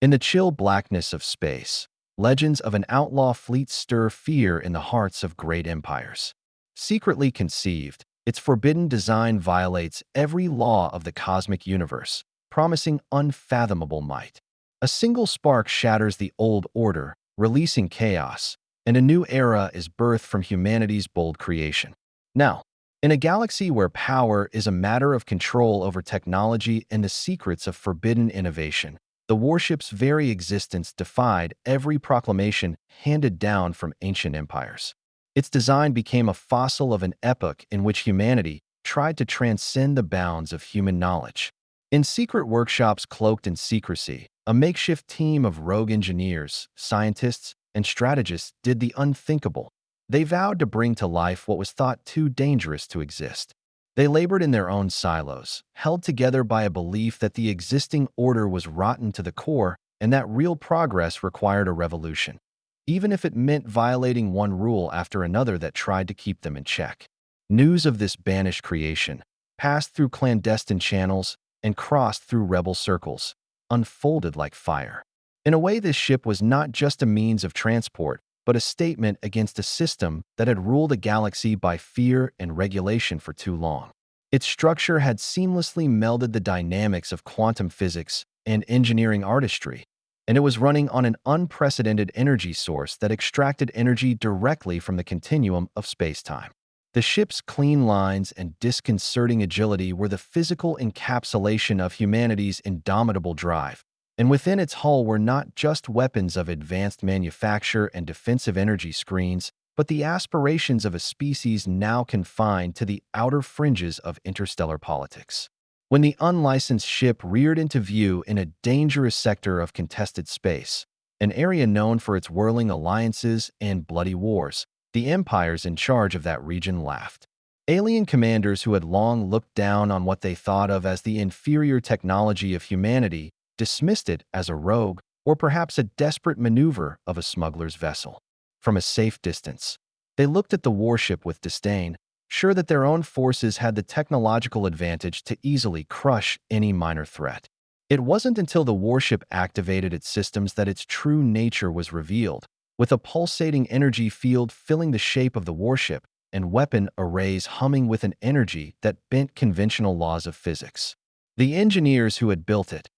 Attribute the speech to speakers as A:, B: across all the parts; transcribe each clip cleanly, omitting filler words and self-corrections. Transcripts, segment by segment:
A: In the chill blackness of space, legends of an outlaw fleet stir fear in the hearts of great empires. Secretly conceived, its forbidden design violates every law of the cosmic universe, promising unfathomable might. A single spark shatters the old order, releasing chaos, and a new era is birthed from humanity's bold creation. Now, in a galaxy where power is a matter of control over technology and the secrets of forbidden innovation, the warship's very existence defied every proclamation handed down from ancient empires. Its design became a fossil of an epoch in which humanity tried to transcend the bounds of human knowledge. In secret workshops cloaked in secrecy, a makeshift team of rogue engineers, scientists, and strategists did the unthinkable. They vowed to bring to life what was thought too dangerous to exist. They labored in their own silos, held together by a belief that the existing order was rotten to the core and that real progress required a revolution, even if it meant violating one rule after another that tried to keep them in check. News of this banished creation passed through clandestine channels and crossed through rebel circles, unfolded like fire. In a way, this ship was not just a means of transport, but a statement against a system that had ruled a galaxy by fear and regulation for too long. Its structure had seamlessly melded the dynamics of quantum physics and engineering artistry, and it was running on an unprecedented energy source that extracted energy directly from the continuum of space-time. The ship's clean lines and disconcerting agility were the physical encapsulation of humanity's indomitable drive, and within its hull were not just weapons of advanced manufacture and defensive energy screens, but the aspirations of a species now confined to the outer fringes of interstellar politics. When the unlicensed ship reared into view in a dangerous sector of contested space, an area known for its whirling alliances and bloody wars, the empires in charge of that region laughed. Alien commanders who had long looked down on what they thought of as the inferior technology of humanity dismissed it as a rogue or perhaps a desperate maneuver of a smuggler's vessel. From a safe distance, they looked at the warship with disdain, sure that their own forces had the technological advantage to easily crush any minor threat. It wasn't until the warship activated its systems that its true nature was revealed, with a pulsating energy field filling the shape of the warship and weapon arrays humming with an energy that bent conventional laws of physics. The engineers who had built it,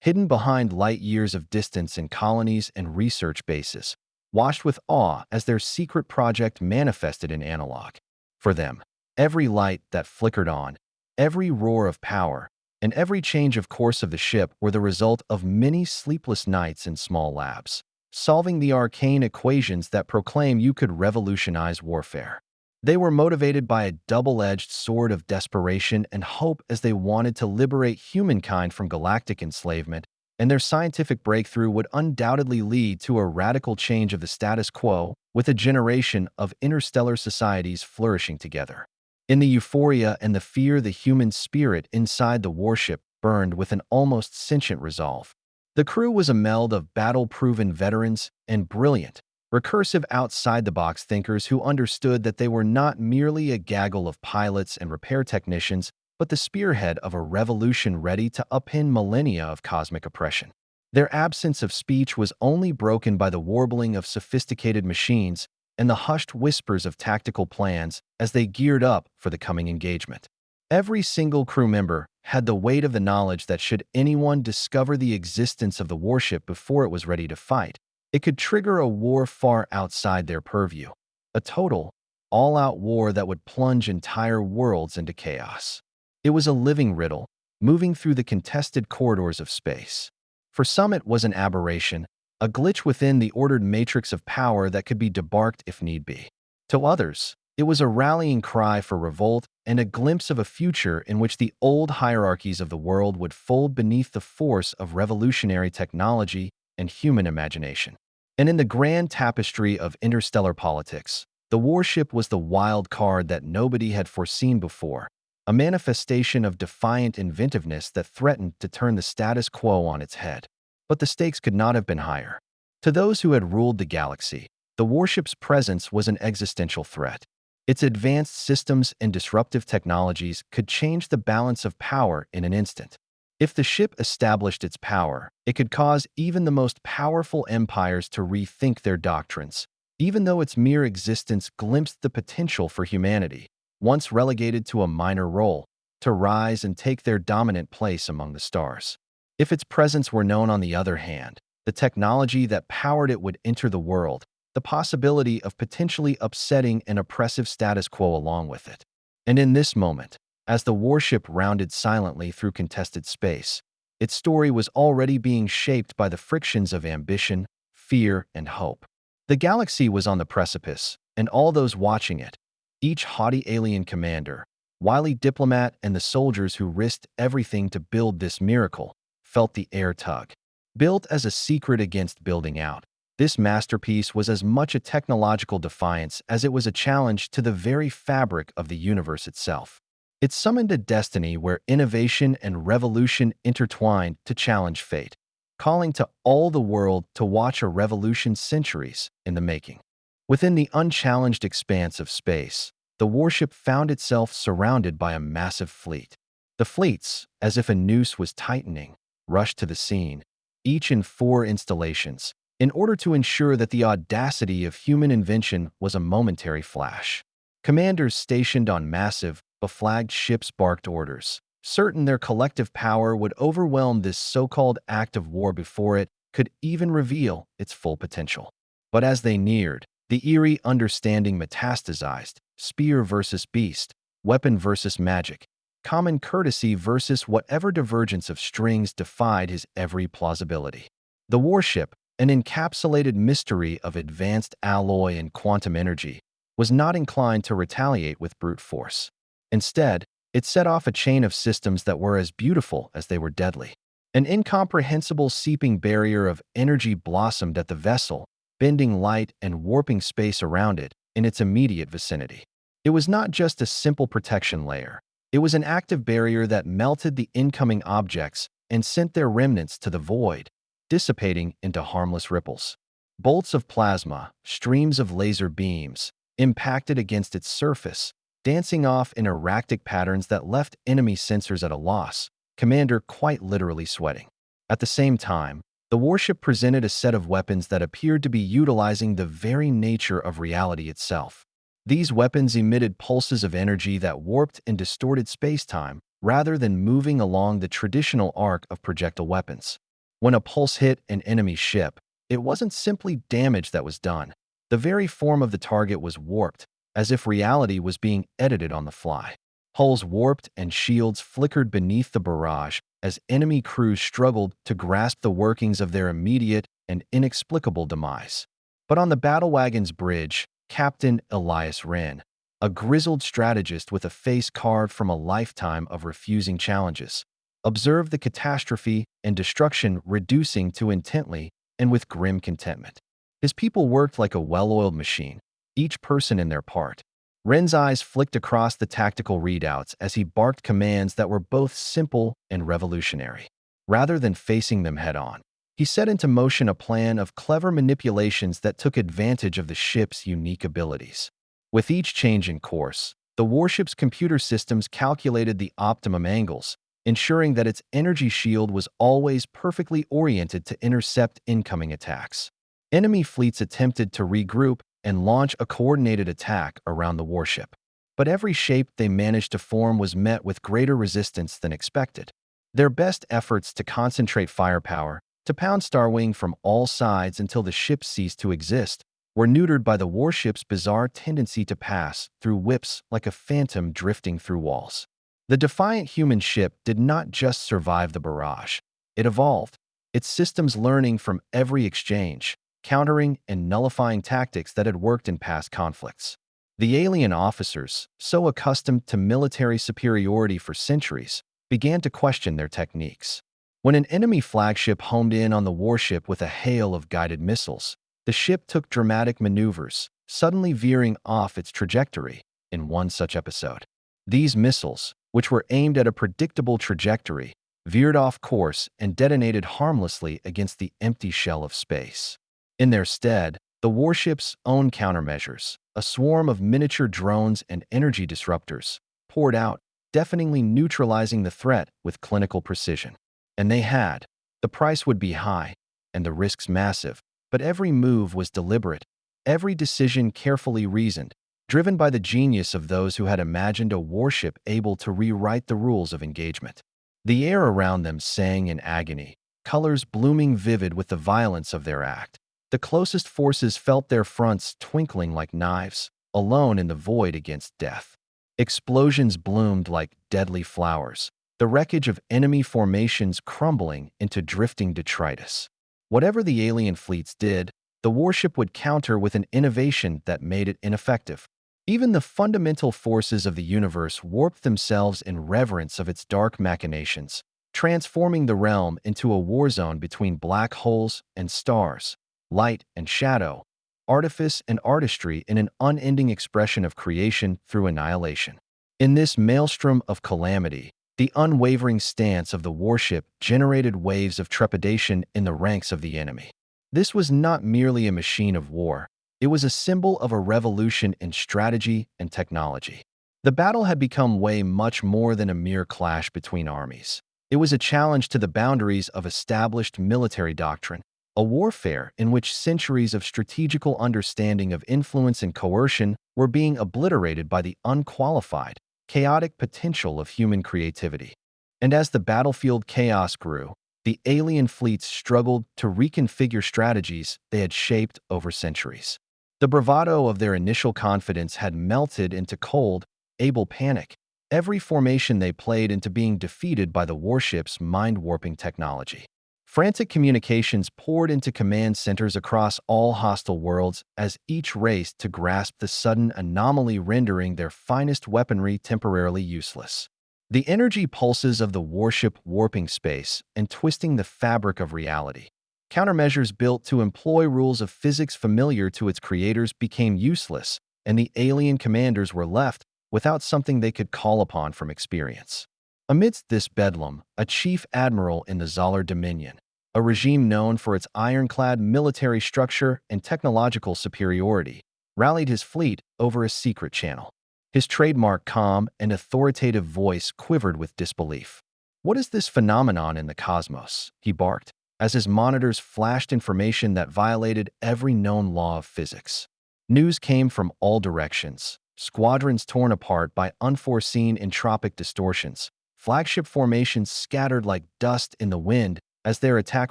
A: hidden behind light years of distance in colonies and research bases, watched with awe as their secret project manifested in analog. For them, every light that flickered on, every roar of power, and every change of course of the ship were the result of many sleepless nights in small labs, solving the arcane equations that proclaim you could revolutionize warfare. They were motivated by a double-edged sword of desperation and hope as they wanted to liberate humankind from galactic enslavement, and their scientific breakthrough would undoubtedly lead to a radical change of the status quo, with a generation of interstellar societies flourishing together. In the euphoria and the fear, the human spirit inside the warship burned with an almost sentient resolve. The crew was a meld of battle-proven veterans and brilliant, recursive outside-the-box thinkers who understood that they were not merely a gaggle of pilots and repair technicians, but the spearhead of a revolution ready to upend millennia of cosmic oppression. Their absence of speech was only broken by the warbling of sophisticated machines and the hushed whispers of tactical plans as they geared up for the coming engagement. Every single crew member had the weight of the knowledge that should anyone discover the existence of the warship before it was ready to fight, it could trigger a war far outside their purview, a total, all-out war that would plunge entire worlds into chaos. It was a living riddle, moving through the contested corridors of space. For some it was an aberration, a glitch within the ordered matrix of power that could be debarked if need be. To others, it was a rallying cry for revolt and a glimpse of a future in which the old hierarchies of the world would fold beneath the force of revolutionary technology and human imagination. And in the grand tapestry of interstellar politics, the warship was the wild card that nobody had foreseen before, a manifestation of defiant inventiveness that threatened to turn the status quo on its head. But the stakes could not have been higher. To those who had ruled the galaxy, the warship's presence was an existential threat. Its advanced systems and disruptive technologies could change the balance of power in an instant. If the ship established its power, it could cause even the most powerful empires to rethink their doctrines, even though its mere existence glimpsed the potential for humanity, once relegated to a minor role, to rise and take their dominant place among the stars. If its presence were known, on the other hand, the technology that powered it would enter the world, the possibility of potentially upsetting an oppressive status quo along with it. And in this moment, as the warship rounded silently through contested space, its story was already being shaped by the frictions of ambition, fear, and hope. The galaxy was on the precipice, and all those watching it, each haughty alien commander, wily diplomat, and the soldiers who risked everything to build this miracle, felt the air tug. Built as a secret against building out, this masterpiece was as much a technological defiance as it was a challenge to the very fabric of the universe itself. It summoned a destiny where innovation and revolution intertwined to challenge fate, calling to all the world to watch a revolution centuries in the making. Within the unchallenged expanse of space, the warship found itself surrounded by a massive fleet. The fleets, as if a noose was tightening, rushed to the scene, each in 4 installations, in order to ensure that the audacity of human invention was a momentary flash. Commanders stationed on massive, beflagged ships barked orders, certain their collective power would overwhelm this so-called act of war before it could even reveal its full potential. But as they neared, the eerie understanding metastasized: spear versus beast, weapon versus magic, common courtesy versus whatever divergence of strings defied his every plausibility. The warship, an encapsulated mystery of advanced alloy and quantum energy, was not inclined to retaliate with brute force. Instead, it set off a chain of systems that were as beautiful as they were deadly. An incomprehensible seeping barrier of energy blossomed at the vessel, bending light and warping space around it in its immediate vicinity. It was not just a simple protection layer. It was an active barrier that melted the incoming objects and sent their remnants to the void, dissipating into harmless ripples. Bolts of plasma, streams of laser beams, impacted against its surface, dancing off in erratic patterns that left enemy sensors at a loss, Commander quite literally sweating. At the same time, the warship presented a set of weapons that appeared to be utilizing the very nature of reality itself. These weapons emitted pulses of energy that warped and distorted space-time rather than moving along the traditional arc of projectile weapons. When a pulse hit an enemy ship, it wasn't simply damage that was done. The very form of the target was warped, as if reality was being edited on the fly. Hulls warped and shields flickered beneath the barrage as enemy crews struggled to grasp the workings of their immediate and inexplicable demise. But on the battlewagon's bridge, Captain Elias Wren, a grizzled strategist with a face carved from a lifetime of refusing challenges, observed the catastrophe and destruction reducing to intently and with grim contentment. His people worked like a well-oiled machine, each person in their part. Wren's eyes flicked across the tactical readouts as he barked commands that were both simple and revolutionary. Rather than facing them head-on, he set into motion a plan of clever manipulations that took advantage of the ship's unique abilities. With each change in course, the warship's computer systems calculated the optimum angles, ensuring that its energy shield was always perfectly oriented to intercept incoming attacks. Enemy fleets attempted to regroup and launch a coordinated attack around the warship. But every shape they managed to form was met with greater resistance than expected. Their best efforts to concentrate firepower, to pound Starwing from all sides until the ship ceased to exist, were neutered by the warship's bizarre tendency to pass through whips like a phantom drifting through walls. The defiant human ship did not just survive the barrage. It evolved, its systems learning from every exchange, countering and nullifying tactics that had worked in past conflicts. The alien officers, so accustomed to military superiority for centuries, began to question their techniques. When an enemy flagship homed in on the warship with a hail of guided missiles, the ship took dramatic maneuvers, suddenly veering off its trajectory in one such episode. These missiles, which were aimed at a predictable trajectory, veered off course and detonated harmlessly against the empty shell of space. In their stead, the warship's own countermeasures, a swarm of miniature drones and energy disruptors, poured out, deafeningly neutralizing the threat with clinical precision. And they had. The price would be high, and the risks massive, but every move was deliberate, every decision carefully reasoned, driven by the genius of those who had imagined a warship able to rewrite the rules of engagement. The air around them sang in agony, colors blooming vivid with the violence of their act. The closest forces felt their fronts twinkling like knives, alone in the void against death. Explosions bloomed like deadly flowers, the wreckage of enemy formations crumbling into drifting detritus. Whatever the alien fleets did, the warship would counter with an innovation that made it ineffective. Even the fundamental forces of the universe warped themselves in reverence of its dark machinations, transforming the realm into a war zone between black holes and stars, light and shadow, artifice and artistry in an unending expression of creation through annihilation. In this maelstrom of calamity, the unwavering stance of the warship generated waves of trepidation in the ranks of the enemy. This was not merely a machine of war. It was a symbol of a revolution in strategy and technology. The battle had become way much more than a mere clash between armies. It was a challenge to the boundaries of established military doctrine, a warfare in which centuries of strategical understanding of influence and coercion were being obliterated by the unqualified, chaotic potential of human creativity. And as the battlefield chaos grew, the alien fleets struggled to reconfigure strategies they had shaped over centuries. The bravado of their initial confidence had melted into cold, able panic, every formation they played into being defeated by the warship's mind-warping technology. Frantic communications poured into command centers across all hostile worlds as each raced to grasp the sudden anomaly, rendering their finest weaponry temporarily useless. The energy pulses of the warship warping space and twisting the fabric of reality. Countermeasures built to employ rules of physics familiar to its creators became useless, and the alien commanders were left without something they could call upon from experience. Amidst this bedlam, a chief admiral in the Zolar Dominion, a regime known for its ironclad military structure and technological superiority, rallied his fleet over a secret channel. His trademark calm and authoritative voice quivered with disbelief. "What is this phenomenon in the cosmos?" he barked, as his monitors flashed information that violated every known law of physics. News came from all directions, squadrons torn apart by unforeseen entropic distortions, flagship formations scattered like dust in the wind as their attack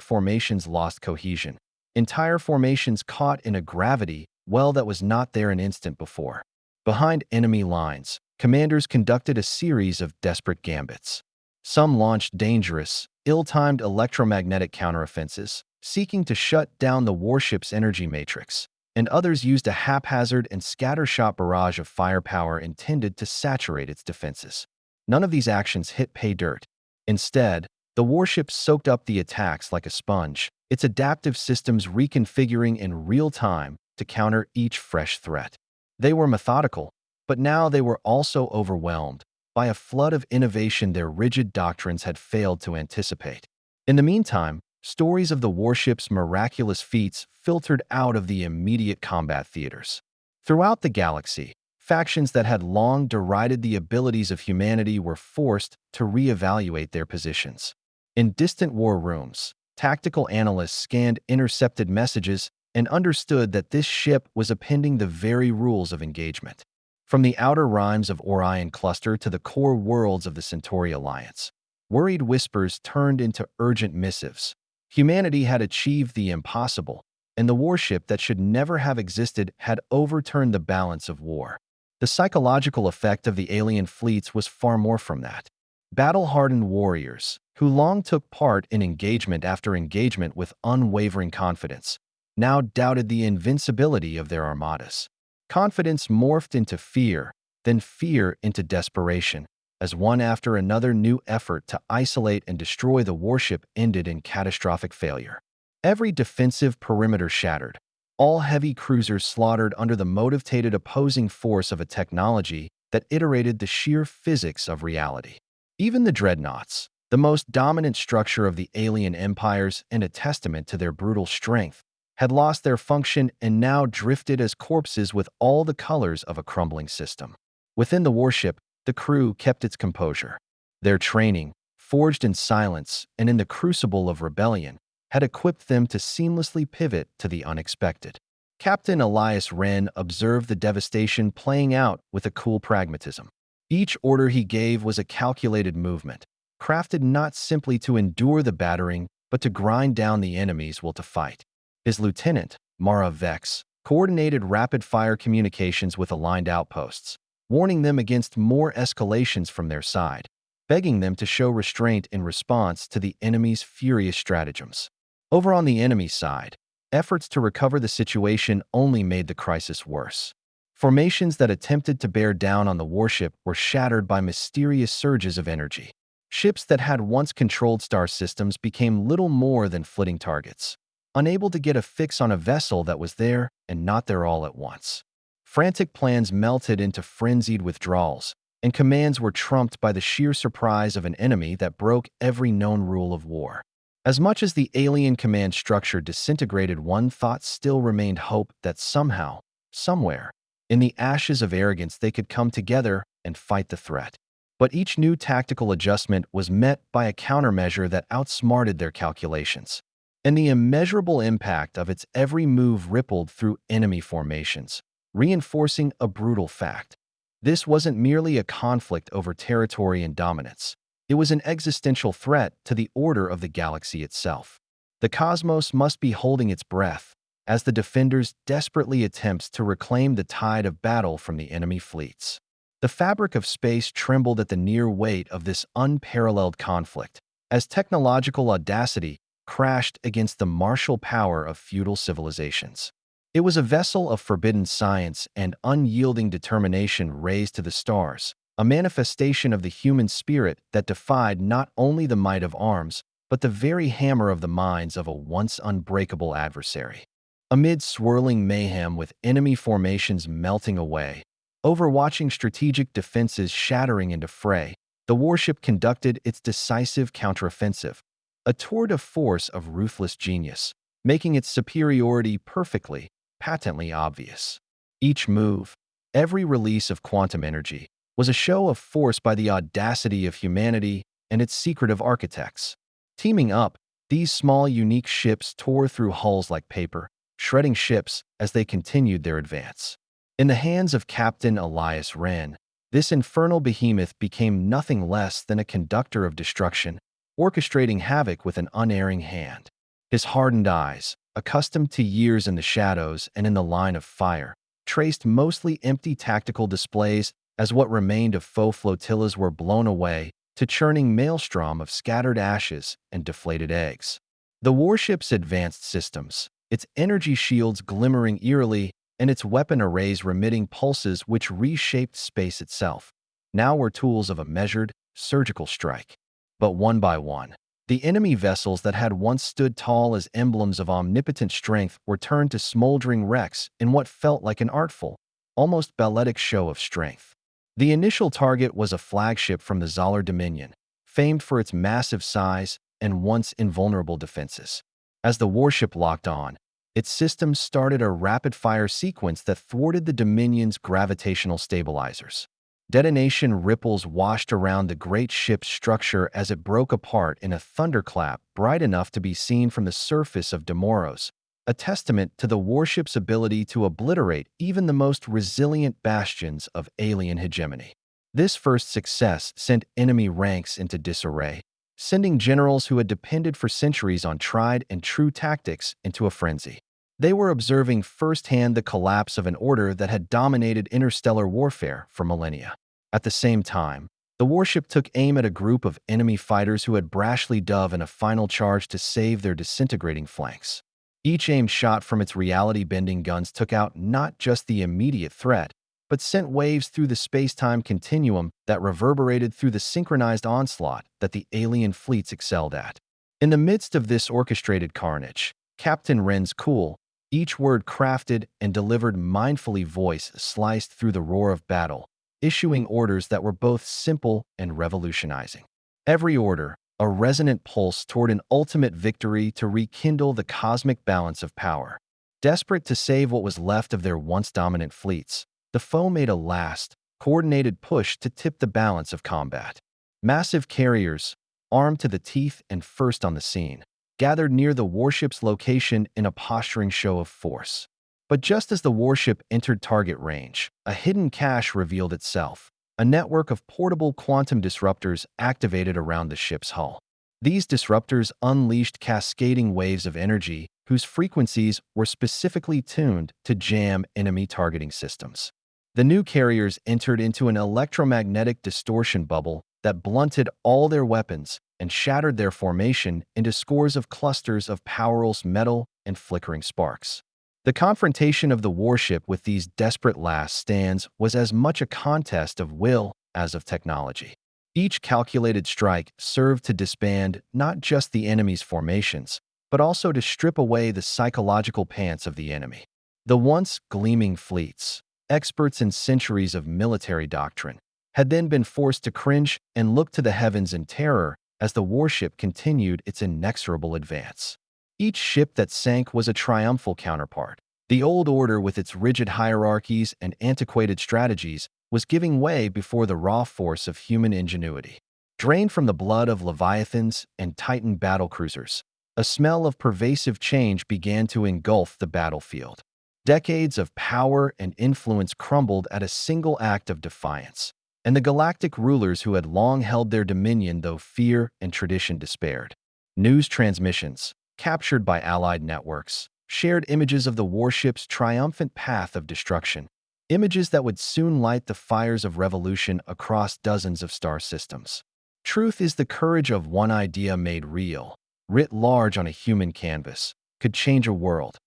A: formations lost cohesion, entire formations caught in a gravity well that was not there an instant before. Behind enemy lines, commanders conducted a series of desperate gambits. Some launched dangerous, ill-timed electromagnetic counteroffensives, seeking to shut down the warship's energy matrix, and others used a haphazard and scattershot barrage of firepower intended to saturate its defenses. None of these actions hit pay dirt. Instead, the warship soaked up the attacks like a sponge, its adaptive systems reconfiguring in real time to counter each fresh threat. They were methodical, but now they were also overwhelmed by a flood of innovation their rigid doctrines had failed to anticipate. In the meantime, stories of the warship's miraculous feats filtered out of the immediate combat theaters. Throughout the galaxy, factions that had long derided the abilities of humanity were forced to reevaluate their positions. In distant war rooms, tactical analysts scanned intercepted messages and understood that this ship was appending the very rules of engagement. From the outer rimes of Orion Cluster to the core worlds of the Centauri Alliance, worried whispers turned into urgent missives. Humanity had achieved the impossible, and the warship that should never have existed had overturned the balance of war. The psychological effect of the alien fleets was far more from that. Battle-hardened warriors, who long took part in engagement after engagement with unwavering confidence, now doubted the invincibility of their armadas. Confidence morphed into fear, then fear into desperation, as one after another new effort to isolate and destroy the warship ended in catastrophic failure. Every defensive perimeter shattered, all heavy cruisers slaughtered under the motivated opposing force of a technology that iterated the sheer physics of reality. Even the dreadnoughts, the most dominant structure of the alien empires and a testament to their brutal strength, had lost their function and now drifted as corpses with all the colors of a crumbling system. Within the warship, the crew kept its composure. Their training, forged in silence and in the crucible of rebellion, had equipped them to seamlessly pivot to the unexpected. Captain Elias Wren observed the devastation playing out with a cool pragmatism. Each order he gave was a calculated movement, crafted not simply to endure the battering, but to grind down the enemy's will to fight. His lieutenant, Mara Vex, coordinated rapid-fire communications with aligned outposts, warning them against more escalations from their side, begging them to show restraint in response to the enemy's furious stratagems. Over on the enemy side, efforts to recover the situation only made the crisis worse. Formations that attempted to bear down on the warship were shattered by mysterious surges of energy. Ships that had once controlled star systems became little more than flitting targets, unable to get a fix on a vessel that was there and not there all at once. Frantic plans melted into frenzied withdrawals, and commands were trumped by the sheer surprise of an enemy that broke every known rule of war. As much as the alien command structure disintegrated, one thought still remained: hope that somehow, somewhere, in the ashes of arrogance they could come together and fight the threat. But each new tactical adjustment was met by a countermeasure that outsmarted their calculations, and the immeasurable impact of its every move rippled through enemy formations, reinforcing a brutal fact. This wasn't merely a conflict over territory and dominance. It was an existential threat to the order of the galaxy itself. The cosmos must be holding its breath as the defenders desperately attempt to reclaim the tide of battle from the enemy fleets. The fabric of space trembled at the near weight of this unparalleled conflict, as technological audacity crashed against the martial power of feudal civilizations. It was a vessel of forbidden science and unyielding determination raised to the stars, a manifestation of the human spirit that defied not only the might of arms, but the very hammer of the minds of a once unbreakable adversary. Amid swirling mayhem with enemy formations melting away, overwatching strategic defenses shattering into fray, the warship conducted its decisive counteroffensive, a tour de force of ruthless genius, making its superiority perfectly, patently obvious. Each move, every release of quantum energy, was a show of force by the audacity of humanity and its secretive architects. Teaming up, these small, unique ships tore through hulls like paper, shredding ships as they continued their advance. In the hands of Captain Elias Wren, this infernal behemoth became nothing less than a conductor of destruction, orchestrating havoc with an unerring hand. His hardened eyes, accustomed to years in the shadows and in the line of fire, traced mostly empty tactical displays as what remained of foe flotillas were blown away to churning maelstrom of scattered ashes and deflated eggs. The warship's advanced systems, its energy shields glimmering eerily and its weapon arrays remitting pulses which reshaped space itself, now were tools of a measured, surgical strike. But one by one, the enemy vessels that had once stood tall as emblems of omnipotent strength were turned to smoldering wrecks in what felt like an artful, almost balletic show of strength. The initial target was a flagship from the Zoller Dominion, famed for its massive size and once invulnerable defenses. As the warship locked on, its systems started a rapid-fire sequence that thwarted the Dominion's gravitational stabilizers. Detonation ripples washed around the great ship's structure as it broke apart in a thunderclap bright enough to be seen from the surface of Demoros, a testament to the warship's ability to obliterate even the most resilient bastions of alien hegemony. This first success sent enemy ranks into disarray, sending generals who had depended for centuries on tried and true tactics into a frenzy. They were observing firsthand the collapse of an order that had dominated interstellar warfare for millennia. At the same time, the warship took aim at a group of enemy fighters who had brashly dove in a final charge to save their disintegrating flanks. Each aimed shot from its reality-bending guns took out not just the immediate threat, but sent waves through the space-time continuum that reverberated through the synchronized onslaught that the alien fleets excelled at. In the midst of this orchestrated carnage, Captain Wren's cool, each word crafted and delivered mindfully voice sliced through the roar of battle, issuing orders that were both simple and revolutionizing. Every order, a resonant pulse toward an ultimate victory to rekindle the cosmic balance of power. Desperate to save what was left of their once dominant fleets, the foe made a last, coordinated push to tip the balance of combat. Massive carriers, armed to the teeth and first on the scene, gathered near the warship's location in a posturing show of force. But just as the warship entered target range, a hidden cache revealed itself, a network of portable quantum disruptors activated around the ship's hull. These disruptors unleashed cascading waves of energy whose frequencies were specifically tuned to jam enemy targeting systems. The new carriers entered into an electromagnetic distortion bubble that blunted all their weapons and shattered their formation into scores of clusters of powerless metal and flickering sparks. The confrontation of the warship with these desperate last stands was as much a contest of will as of technology. Each calculated strike served to disband not just the enemy's formations, but also to strip away the psychological pants of the enemy. The once gleaming fleets, experts in centuries of military doctrine, had then been forced to cringe and look to the heavens in terror as the warship continued its inexorable advance. Each ship that sank was a triumphal counterpart. The old order, with its rigid hierarchies and antiquated strategies, was giving way before the raw force of human ingenuity. Drained from the blood of Leviathans and Titan battlecruisers, a smell of pervasive change began to engulf the battlefield. Decades of power and influence crumbled at a single act of defiance, and the galactic rulers who had long held their dominion though fear and tradition despaired. News transmissions, captured by Allied networks, shared images of the warship's triumphant path of destruction, images that would soon light the fires of revolution across dozens of star systems. Truth is the courage of one idea made real, writ large on a human canvas, could change a world,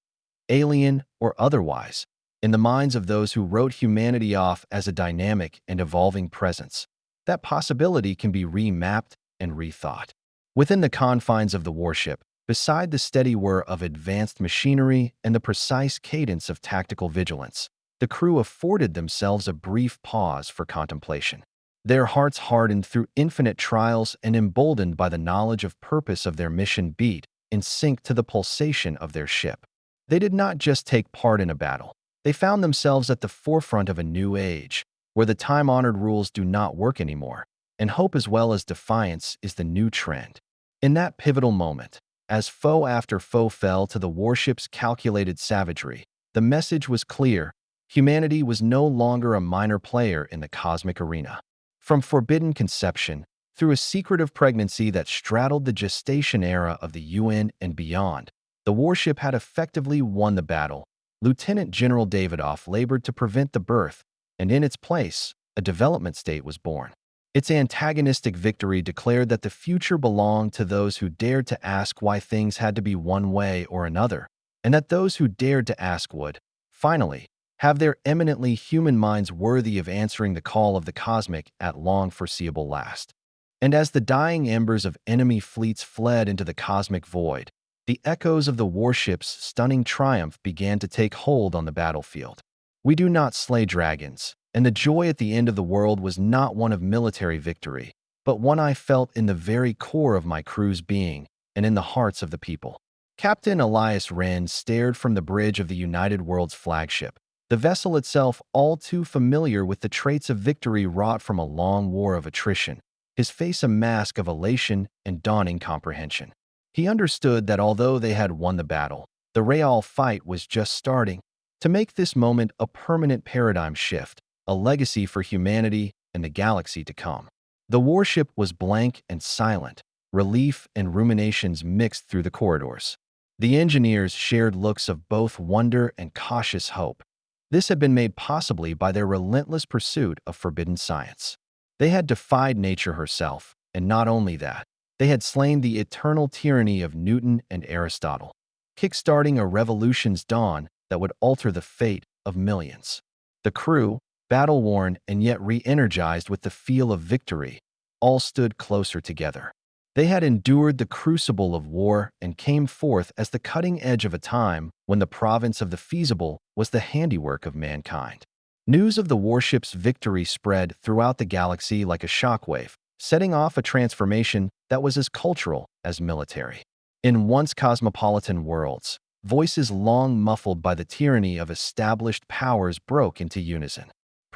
A: alien or otherwise, in the minds of those who wrote humanity off as a dynamic and evolving presence. That possibility can be remapped and rethought. Within the confines of the warship, beside the steady whir of advanced machinery and the precise cadence of tactical vigilance, the crew afforded themselves a brief pause for contemplation. Their hearts hardened through infinite trials and emboldened by the knowledge of purpose of their mission beat in sync to the pulsation of their ship. They did not just take part in a battle. They found themselves at the forefront of a new age, where the time-honored rules do not work anymore, and hope as well as defiance is the new trend. In that pivotal moment, as foe after foe fell to the warship's calculated savagery, the message was clear: humanity was no longer a minor player in the cosmic arena. From forbidden conception, through a secretive pregnancy that straddled the gestation era of the UN and beyond, the warship had effectively won the battle. Lieutenant General Davidoff labored to prevent the birth, and in its place, a development state was born. Its antagonistic victory declared that the future belonged to those who dared to ask why things had to be one way or another, and that those who dared to ask would, finally, have their eminently human minds worthy of answering the call of the cosmic at long foreseeable last. And as the dying embers of enemy fleets fled into the cosmic void, the echoes of the warship's stunning triumph began to take hold on the battlefield. We do not slay dragons, and the joy at the end of the world was not one of military victory, but one I felt in the very core of my crew's being and in the hearts of the people. Captain Elias Wren stared from the bridge of the United World's flagship, the vessel itself all too familiar with the traits of victory wrought from a long war of attrition, his face a mask of elation and dawning comprehension. He understood that although they had won the battle, the real fight was just starting. To make this moment a permanent paradigm shift, a legacy for humanity and the galaxy to come. The warship was blank and silent, relief and ruminations mixed through the corridors. The engineers shared looks of both wonder and cautious hope. This had been made possibly by their relentless pursuit of forbidden science. They had defied nature herself, and not only that, they had slain the eternal tyranny of Newton and Aristotle, kickstarting a revolution's dawn that would alter the fate of millions. The crew, battle-worn and yet re-energized with the feel of victory, all stood closer together. They had endured the crucible of war and came forth as the cutting edge of a time when the province of the feasible was the handiwork of mankind. News of the warship's victory spread throughout the galaxy like a shockwave, setting off a transformation that was as cultural as military. In once cosmopolitan worlds, voices long muffled by the tyranny of established powers broke into unison.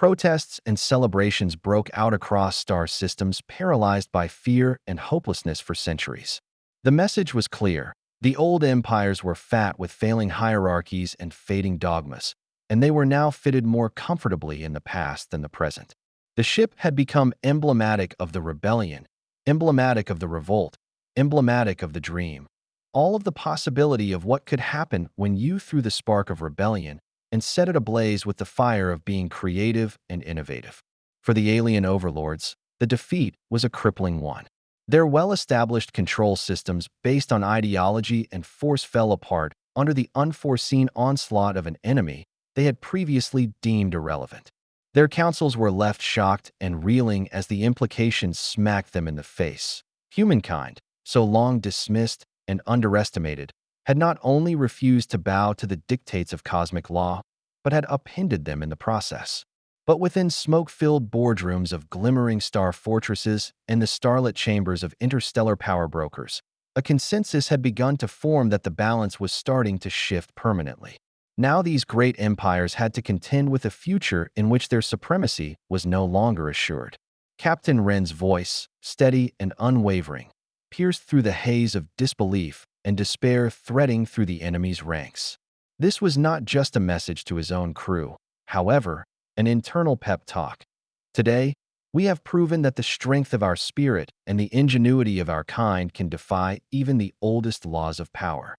A: Protests and celebrations broke out across star systems paralyzed by fear and hopelessness for centuries. The message was clear. The old empires were fat with failing hierarchies and fading dogmas, and they were now fitted more comfortably in the past than the present. The ship had become emblematic of the rebellion, emblematic of the revolt, emblematic of the dream. All of the possibility of what could happen when you threw the spark of rebellion and set it ablaze with the fire of being creative and innovative. For the alien overlords, the defeat was a crippling one. Their well-established control systems based on ideology and force fell apart under the unforeseen onslaught of an enemy they had previously deemed irrelevant. Their councils were left shocked and reeling as the implications smacked them in the face. Humankind, so long dismissed and underestimated, had not only refused to bow to the dictates of cosmic law, but had upended them in the process. But within smoke-filled boardrooms of glimmering star fortresses and the starlit chambers of interstellar power brokers, a consensus had begun to form that the balance was starting to shift permanently. Now these great empires had to contend with a future in which their supremacy was no longer assured. Captain Wren's voice, steady and unwavering, pierced through the haze of disbelief and despair threading through the enemy's ranks. This was not just a message to his own crew, however, an internal pep talk. Today, we have proven that the strength of our spirit and the ingenuity of our kind can defy even the oldest laws of power.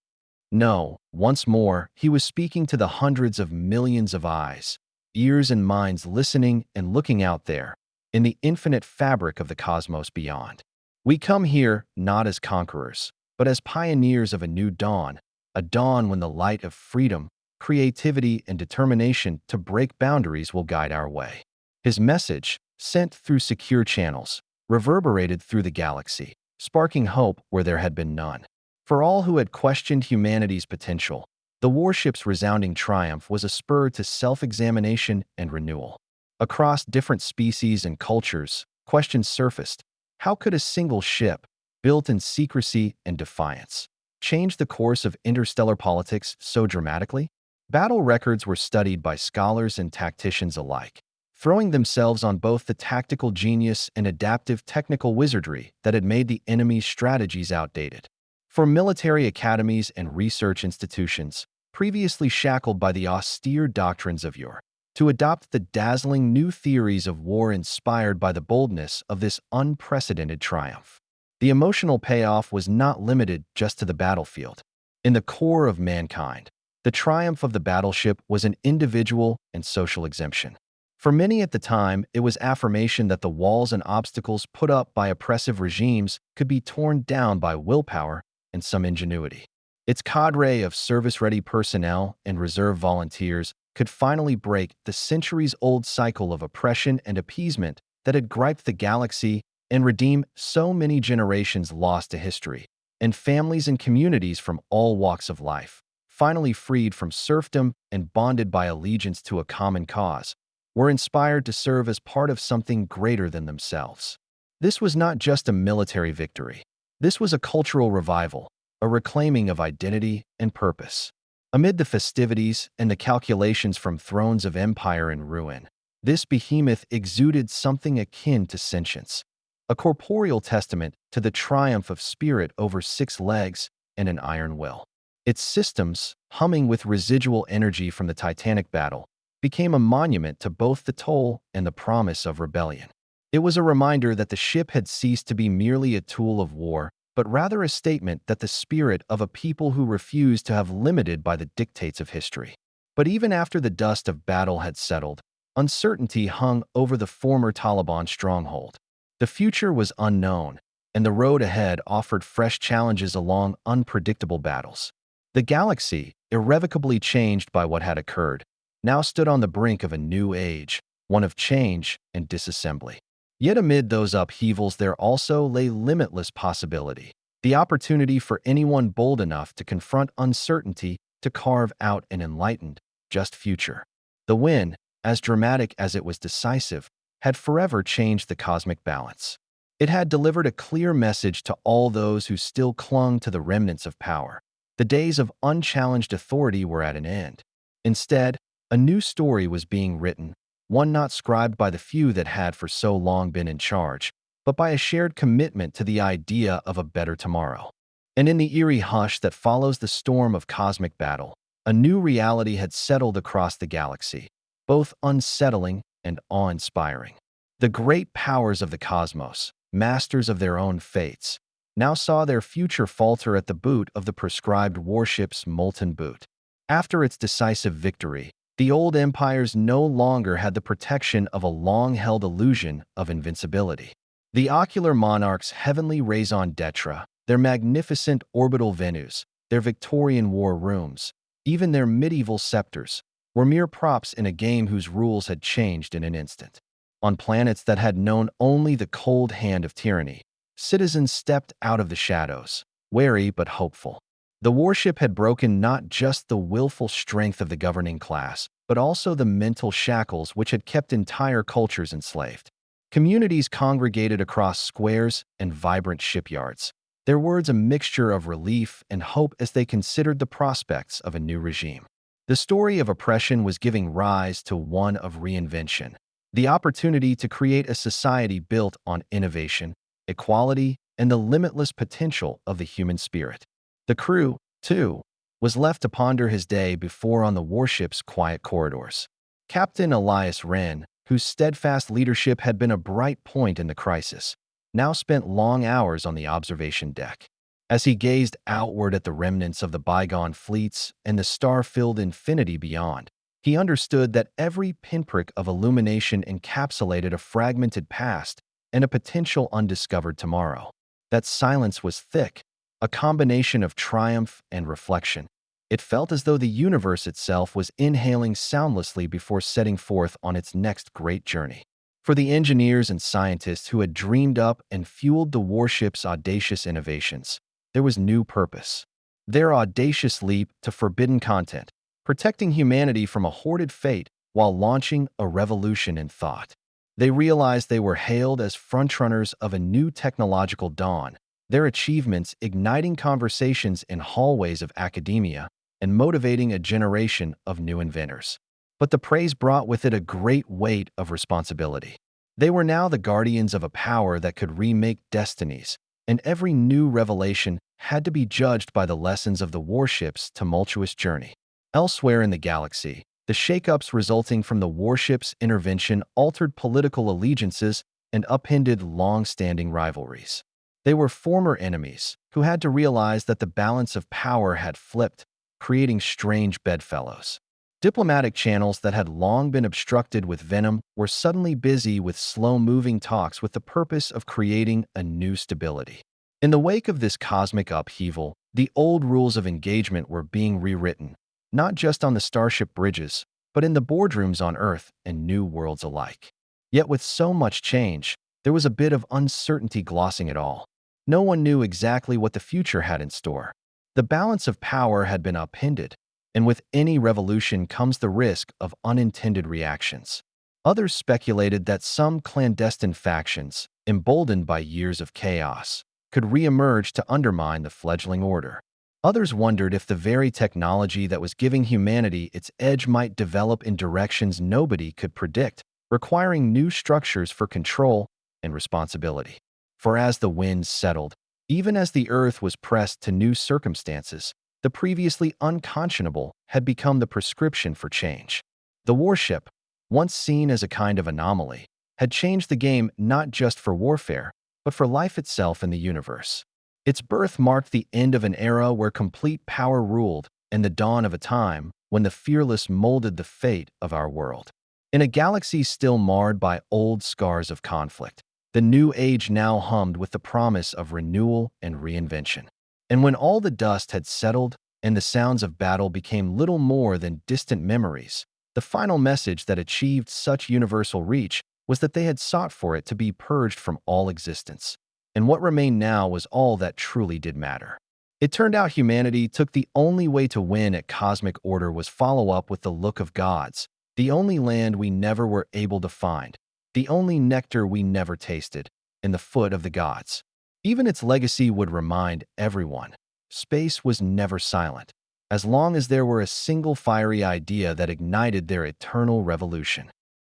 A: No, once more, he was speaking to the hundreds of millions of eyes, ears and minds listening and looking out there, in the infinite fabric of the cosmos beyond. We come here not as conquerors, but as pioneers of a new dawn, a dawn when the light of freedom, creativity, and determination to break boundaries will guide our way. His message, sent through secure channels, reverberated through the galaxy, sparking hope where there had been none. For all who had questioned humanity's potential, the warship's resounding triumph was a spur to self-examination and renewal. Across different species and cultures, questions surfaced. How could a single ship, built in secrecy and defiance, change the course of interstellar politics so dramatically? Battle records were studied by scholars and tacticians alike, throwing themselves on both the tactical genius and adaptive technical wizardry that had made the enemy's strategies outdated. For military academies and research institutions, previously shackled by the austere doctrines of yore, to adopt the dazzling new theories of war inspired by the boldness of this unprecedented triumph. The emotional payoff was not limited just to the battlefield. In the core of mankind, the triumph of the battleship was an individual and social exemption. For many at the time, it was affirmation that the walls and obstacles put up by oppressive regimes could be torn down by willpower and some ingenuity. Its cadre of service-ready personnel and reserve volunteers could finally break the centuries-old cycle of oppression and appeasement that had griped the galaxy and redeem so many generations lost to history, and families and communities from all walks of life, finally freed from serfdom and bonded by allegiance to a common cause, were inspired to serve as part of something greater than themselves. This was not just a military victory. This was a cultural revival, a reclaiming of identity and purpose. Amid the festivities and the calculations from thrones of empire in ruin, this behemoth exuded something akin to sentience, a corporeal testament to the triumph of spirit over 6 legs and an iron will. Its systems, humming with residual energy from the Titanic battle, became a monument to both the toll and the promise of rebellion. It was a reminder that the ship had ceased to be merely a tool of war, but rather a statement that the spirit of a people who refused to have limited by the dictates of history. But even after the dust of battle had settled, uncertainty hung over the former Taliban stronghold. The future was unknown, and the road ahead offered fresh challenges along unpredictable battles. The galaxy, irrevocably changed by what had occurred, now stood on the brink of a new age, one of change and disassembly. Yet amid those upheavals there also lay limitless possibility, the opportunity for anyone bold enough to confront uncertainty to carve out an enlightened, just future. The win, as dramatic as it was decisive, had forever changed the cosmic balance. It had delivered a clear message to all those who still clung to the remnants of power. The days of unchallenged authority were at an end. Instead, a new story was being written, one not scribed by the few that had for so long been in charge, but by a shared commitment to the idea of a better tomorrow. And in the eerie hush that follows the storm of cosmic battle, a new reality had settled across the galaxy, both unsettling and awe-inspiring. The great powers of the cosmos, masters of their own fates, now saw their future falter at the boot of the prescribed warship's molten boot. After its decisive victory, the old empires no longer had the protection of a long-held illusion of invincibility. The ocular monarch's heavenly raison d'etre, their magnificent orbital venues, their Victorian war rooms, even their medieval scepters, were mere props in a game whose rules had changed in an instant. On planets that had known only the cold hand of tyranny, citizens stepped out of the shadows, wary but hopeful. The warship had broken not just the willful strength of the governing class, but also the mental shackles which had kept entire cultures enslaved. Communities congregated across squares and vibrant shipyards, their words a mixture of relief and hope as they considered the prospects of a new regime. The story of oppression was giving rise to one of reinvention, the opportunity to create a society built on innovation, equality, and the limitless potential of the human spirit. The crew, too, was left to ponder his day before on the warship's quiet corridors. Captain Elias Wren, whose steadfast leadership had been a bright point in the crisis, now spent long hours on the observation deck. As he gazed outward at the remnants of the bygone fleets and the star-filled infinity beyond, he understood that every pinprick of illumination encapsulated a fragmented past and a potential undiscovered tomorrow. That silence was thick, a combination of triumph and reflection. It felt as though the universe itself was inhaling soundlessly before setting forth on its next great journey. For the engineers and scientists who had dreamed up and fueled the warship's audacious innovations, there was new purpose. Their audacious leap to forbidden content, protecting humanity from a hoarded fate while launching a revolution in thought. They realized they were hailed as frontrunners of a new technological dawn, their achievements igniting conversations in hallways of academia and motivating a generation of new inventors. But the praise brought with it a great weight of responsibility. They were now the guardians of a power that could remake destinies, and every new revelation had to be judged by the lessons of the warship's tumultuous journey. Elsewhere in the galaxy, the shakeups resulting from the warship's intervention altered political allegiances and upended long-standing rivalries. They were former enemies who had to realize that the balance of power had flipped, creating strange bedfellows. Diplomatic channels that had long been obstructed with venom were suddenly busy with slow-moving talks with the purpose of creating a new stability. In the wake of this cosmic upheaval, the old rules of engagement were being rewritten, not just on the starship bridges, but in the boardrooms on Earth and New Worlds alike. Yet with so much change, there was a bit of uncertainty glossing it all. No one knew exactly what the future had in store. The balance of power had been upended, and with any revolution comes the risk of unintended reactions. Others speculated that some clandestine factions, emboldened by years of chaos, could reemerge to undermine the fledgling order. Others wondered if the very technology that was giving humanity its edge might develop in directions nobody could predict, requiring new structures for control and responsibility. For as the winds settled, even as the Earth was pressed to new circumstances, the previously unconscionable had become the prescription for change. The warship, once seen as a kind of anomaly, had changed the game not just for warfare, but for life itself in the universe. Its birth marked the end of an era where complete power ruled and the dawn of a time when the fearless molded the fate of our world. In a galaxy still marred by old scars of conflict, the new age now hummed with the promise of renewal and reinvention. And when all the dust had settled and the sounds of battle became little more than distant memories, the final message that achieved such universal reach was that they had sought for it to be purged from all existence. And what remained now was all that truly did matter. It turned out humanity took the only way to win at cosmic order was follow up with the look of gods, the only land we never were able to find, the only nectar we never tasted, in the foot of the gods. Even its legacy would remind everyone, space was never silent, as long as there were a single fiery idea that ignited their eternal revolution.